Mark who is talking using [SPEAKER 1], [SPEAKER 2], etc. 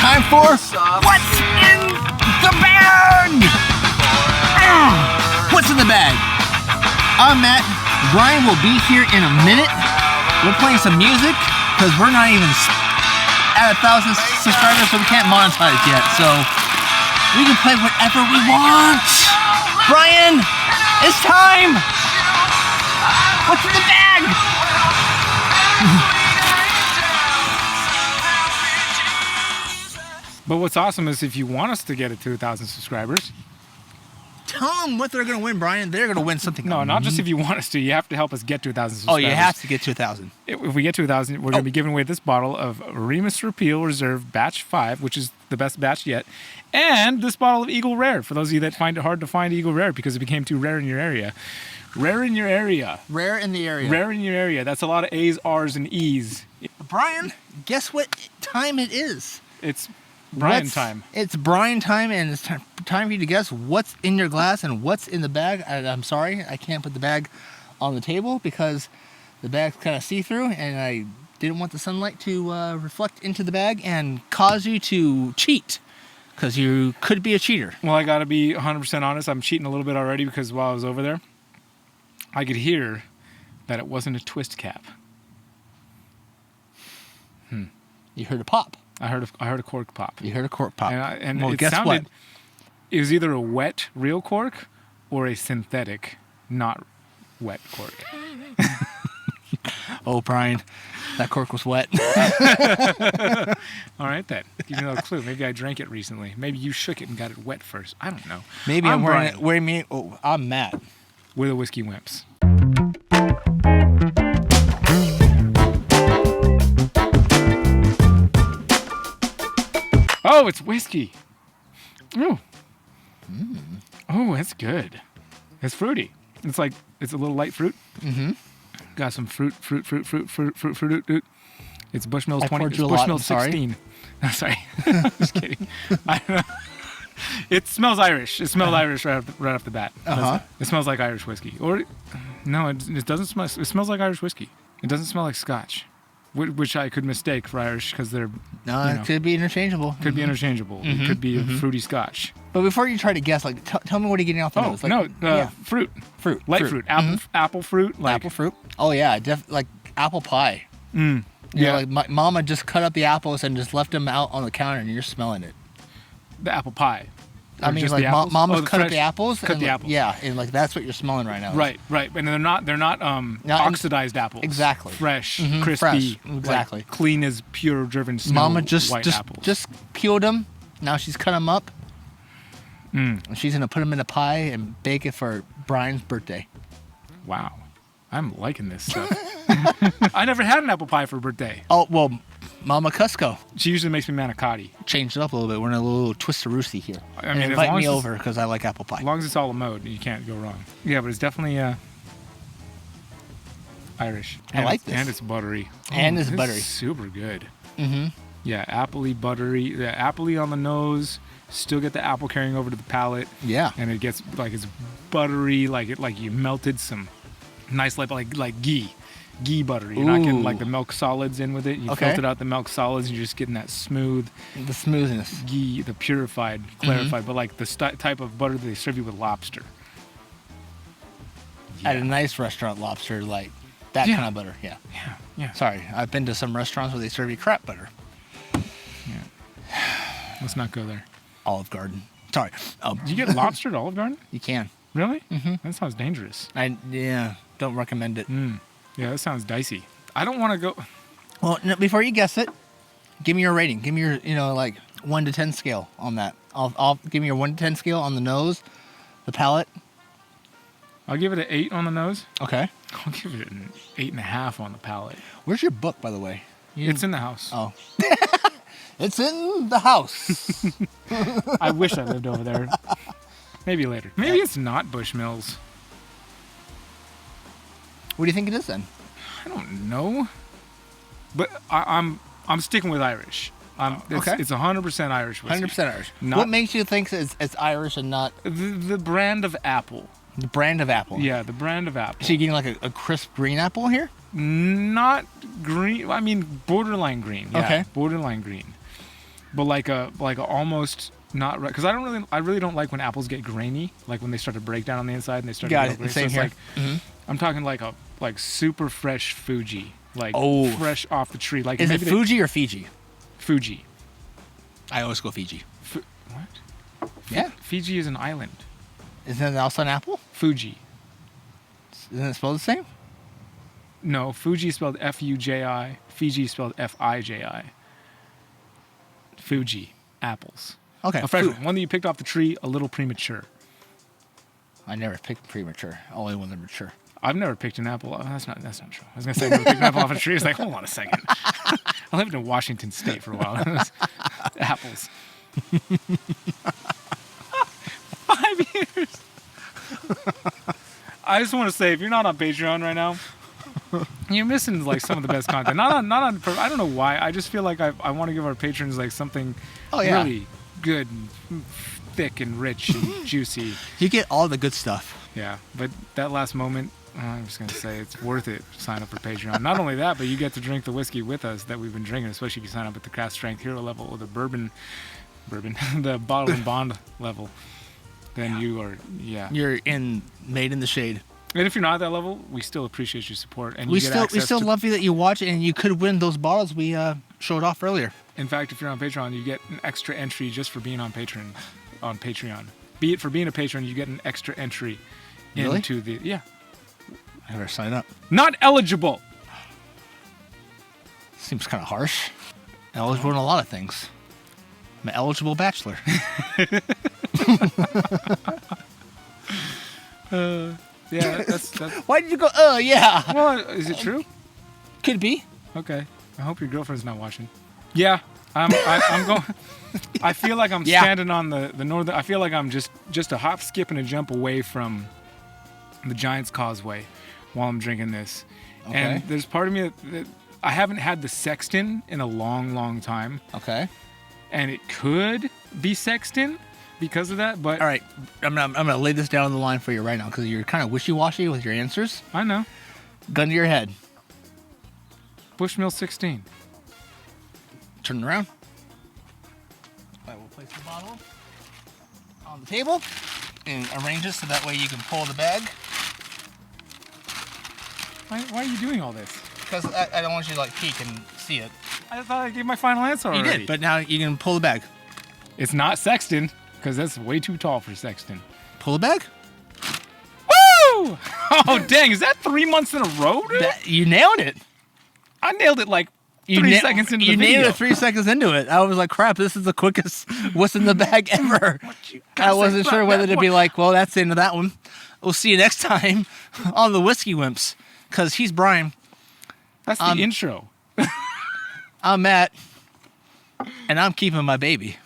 [SPEAKER 1] time for What's in the Bag? What's in the bag? I'm Matt. Brian will be here in a minute. We're playing some music because we're not even at 1,000 subscribers, so we can't monetize yet. So we can play whatever we want. Brian, it's time. What's in the bag?
[SPEAKER 2] But what's awesome is if you want us to get it to 1,000 subscribers.
[SPEAKER 1] Tell them what they're going to win, Brian. They're going to win something.
[SPEAKER 2] No, not just if you want us to. You have to help us get to 1,000 subscribers.
[SPEAKER 1] Oh, you have to get to 1,000.
[SPEAKER 2] If we get to 1,000, we're going to be giving away this bottle of Remus Repeal Reserve Batch 5, which is the best batch yet, and this bottle of Eagle Rare, for those of you that find it hard to find Eagle Rare because it became too rare in your area. Rare in your area.
[SPEAKER 1] Rare in the area.
[SPEAKER 2] Rare in your area. That's a lot of A's, R's, and E's.
[SPEAKER 1] Brian, guess what time it is?
[SPEAKER 2] It's Brian time.
[SPEAKER 1] It's Brian time, and it's time for you to guess what's in your glass and what's in the bag. I'm sorry, I can't put the bag on the table because the bag's kind of see-through, and I didn't want the sunlight to reflect into the bag and cause you to cheat, because you could be a cheater.
[SPEAKER 2] Well, I got to be 100% honest. I'm cheating a little bit already because while I was over there, I could hear that it wasn't a twist cap.
[SPEAKER 1] You heard a pop.
[SPEAKER 2] I heard a cork pop.
[SPEAKER 1] You heard a cork pop.
[SPEAKER 2] And
[SPEAKER 1] well,
[SPEAKER 2] it
[SPEAKER 1] guess
[SPEAKER 2] sounded,
[SPEAKER 1] what?
[SPEAKER 2] It was either a wet real cork or a synthetic, not wet cork.
[SPEAKER 1] Oh, Brian, that cork was wet.
[SPEAKER 2] All right, then. Give me a little clue. Maybe I drank it recently. Maybe you shook it and got it wet first. I don't know.
[SPEAKER 1] Maybe I'm wearing it. Oh, I'm Matt.
[SPEAKER 2] We're the Whiskey Wimps. Oh, it's whiskey. Ooh. Oh, that's good. It's fruity. It's a little light fruit. Mm-hmm. Got some fruit. It's Bushmills 20. It's Bushmills 16. No, sorry. Just kidding. I don't know. It smells Irish. It smells Irish right off the bat. It smells like Irish whiskey. Or no, it doesn't smell. It smells like Irish whiskey. It doesn't smell like Scotch, which I could mistake for Irish because they're.
[SPEAKER 1] No, it could be interchangeable.
[SPEAKER 2] Could be interchangeable. It could be a fruity Scotch.
[SPEAKER 1] But before you try to guess, like, tell me what you're getting off the nose. Like,
[SPEAKER 2] fruit.
[SPEAKER 1] Light
[SPEAKER 2] fruit. Apple fruit. Like,
[SPEAKER 1] apple fruit. Oh yeah, like apple pie.
[SPEAKER 2] Yeah.
[SPEAKER 1] You know, like my mama just cut up the apples and just left them out on the counter, and you're smelling it.
[SPEAKER 2] The apple pie.
[SPEAKER 1] I mean, like mama's cut up the apples.
[SPEAKER 2] Cut the apples.
[SPEAKER 1] Yeah, and like that's what you're smelling right now.
[SPEAKER 2] Right. And they're not oxidized apples.
[SPEAKER 1] Exactly.
[SPEAKER 2] Fresh, crispy,
[SPEAKER 1] fresh. Exactly.
[SPEAKER 2] Like, clean as pure driven snow.
[SPEAKER 1] Mama
[SPEAKER 2] white apples.
[SPEAKER 1] just peeled them. Now she's cut them up. And she's gonna put them in a pie and bake it for Brian's birthday.
[SPEAKER 2] Wow, I'm liking this stuff. I never had an apple pie for a birthday.
[SPEAKER 1] Oh well. Mama Cusco.
[SPEAKER 2] She usually makes me manicotti.
[SPEAKER 1] Changed it up a little bit. We're in a little twist-a-roosty here.
[SPEAKER 2] I mean,
[SPEAKER 1] invite me over because I like apple pie.
[SPEAKER 2] As long as it's all a mode, you can't go wrong. Yeah, but it's definitely Irish.
[SPEAKER 1] I like this.
[SPEAKER 2] And it's buttery.
[SPEAKER 1] And it's buttery.
[SPEAKER 2] Super good.
[SPEAKER 1] Mm-hmm.
[SPEAKER 2] Yeah, appley, buttery. The appley on the nose. Still get the apple carrying over to the palate.
[SPEAKER 1] Yeah.
[SPEAKER 2] And it gets like it's buttery, like you melted some nice like ghee. Ghee butter. You're not getting like the milk solids in with it. You filtered out the milk solids. You're just getting that smooth.
[SPEAKER 1] The smoothness.
[SPEAKER 2] Ghee, the purified, clarified, but like the type of butter that they serve you with lobster. Yeah.
[SPEAKER 1] At a nice restaurant, lobster, like that kind of butter. Yeah.
[SPEAKER 2] Yeah.
[SPEAKER 1] Sorry, I've been to some restaurants where they serve you crap butter.
[SPEAKER 2] Yeah. Let's not go there.
[SPEAKER 1] Olive Garden. Sorry.
[SPEAKER 2] Do you get lobster at Olive Garden?
[SPEAKER 1] You can.
[SPEAKER 2] Really? Mm-hmm. That sounds dangerous.
[SPEAKER 1] Don't recommend it.
[SPEAKER 2] Yeah, that sounds dicey. I don't want to go.
[SPEAKER 1] Well, no, before you guess it, give me your rating. Give me your, like 1 to 10 scale on that. I'll give me your 1 to 10 scale on the nose, the palate.
[SPEAKER 2] I'll give it an 8 on the nose.
[SPEAKER 1] Okay.
[SPEAKER 2] I'll give it an 8.5 on the palate.
[SPEAKER 1] Where's your book, by the way?
[SPEAKER 2] It's in the house.
[SPEAKER 1] Oh. It's in the house.
[SPEAKER 2] I wish I lived over there. Maybe later. Maybe it's not Bushmills.
[SPEAKER 1] What do you think it is then?
[SPEAKER 2] I don't know. But I'm sticking with Irish. It's 100% Irish whiskey.
[SPEAKER 1] 100% Irish. What makes you think it's Irish and not...
[SPEAKER 2] The brand of apple.
[SPEAKER 1] The brand of apple.
[SPEAKER 2] Yeah, the brand of apple.
[SPEAKER 1] So you're getting like a crisp green apple here?
[SPEAKER 2] Not green. I mean, borderline green. Yeah,
[SPEAKER 1] okay.
[SPEAKER 2] Borderline green. but like a almost not because I really don't like when apples get grainy, like when they start to break down on the inside and they start to get grainy.
[SPEAKER 1] Same
[SPEAKER 2] so
[SPEAKER 1] here.
[SPEAKER 2] Like, I'm talking like super fresh Fuji, like fresh off the tree. Like
[SPEAKER 1] is it Fuji or Fiji?
[SPEAKER 2] Fuji.
[SPEAKER 1] I always go Fiji.
[SPEAKER 2] What?
[SPEAKER 1] Yeah.
[SPEAKER 2] Fiji is an island.
[SPEAKER 1] Isn't it also an apple?
[SPEAKER 2] Fuji.
[SPEAKER 1] Isn't it spelled the same?
[SPEAKER 2] No, Fuji is spelled F-U-J-I. Fiji is spelled F-I-J-I. Fuji. Apples.
[SPEAKER 1] Okay.
[SPEAKER 2] A fresh one that you picked off the tree, a little premature.
[SPEAKER 1] I never picked premature. Only when they're mature.
[SPEAKER 2] I've never picked an apple. Oh, that's not true. I was gonna say I never picked an apple off a tree. I was like, hold on a second. I lived in Washington State for a while. Apples. 5 years. I just want to say, if you're not on Patreon right now, you're missing like some of the best content. Not on. I don't know why. I just feel like I want to give our patrons like something really good, and thick, and rich, and juicy.
[SPEAKER 1] You get all the good stuff.
[SPEAKER 2] Yeah, but that last moment, I'm just gonna say it's worth it. Sign up for Patreon. Not only that, but you get to drink the whiskey with us that we've been drinking, especially if you sign up at the craft strength hero level or the bourbon, the bottle and bond level. Then you are,
[SPEAKER 1] you're made in the shade.
[SPEAKER 2] And if you're not at that level, we still appreciate your support. And
[SPEAKER 1] we still love you that you watch it, and you could win those bottles we showed off earlier.
[SPEAKER 2] In fact, if you're on Patreon, you get an extra entry just for being on Patreon. Be it for being a patron, you get an extra entry into the
[SPEAKER 1] I better sign up.
[SPEAKER 2] Not eligible.
[SPEAKER 1] Seems kind of harsh. Eligible in a lot of things. I'm an eligible bachelor.
[SPEAKER 2] Yeah, that's.
[SPEAKER 1] Why did you go? Yeah.
[SPEAKER 2] Well, is it true?
[SPEAKER 1] Could be.
[SPEAKER 2] Okay. I hope your girlfriend's not watching. Yeah, I'm going. I feel like I'm standing on the northern. I feel like I'm just a hop, skip, and a jump away from the Giants Causeway while I'm drinking this. Okay. And there's part of me that I haven't had the Sexton in a long, long time.
[SPEAKER 1] Okay.
[SPEAKER 2] And it could be Sexton because of that, but
[SPEAKER 1] all right, I'm gonna lay this down on the line for you right now because you're kind of wishy-washy with your answers.
[SPEAKER 2] I know.
[SPEAKER 1] Gun to your head.
[SPEAKER 2] Bushmill 16.
[SPEAKER 1] Turn it around. I will place the bottle on the table and arrange it so that way you can pull the bag.
[SPEAKER 2] Why are you doing all this?
[SPEAKER 1] Because I don't want you to like peek and see it.
[SPEAKER 2] I thought I gave my final answer already.
[SPEAKER 1] You did, but now you can pull the bag.
[SPEAKER 2] It's not Sexton, because that's way too tall for Sexton.
[SPEAKER 1] Pull the bag?
[SPEAKER 2] Woo! Oh, dang. Is that 3 months in a row, dude?
[SPEAKER 1] You nailed it.
[SPEAKER 2] I nailed it like 3 seconds into the video.
[SPEAKER 1] You nailed it 3 seconds into it. I was like, crap, this is the quickest what's in the bag ever. I wasn't sure whether to be like, well, that's the end of that one. We'll see you next time on the Whiskey Wimps, because he's Brian.
[SPEAKER 2] That's the intro.
[SPEAKER 1] I'm Matt, and I'm keeping my baby.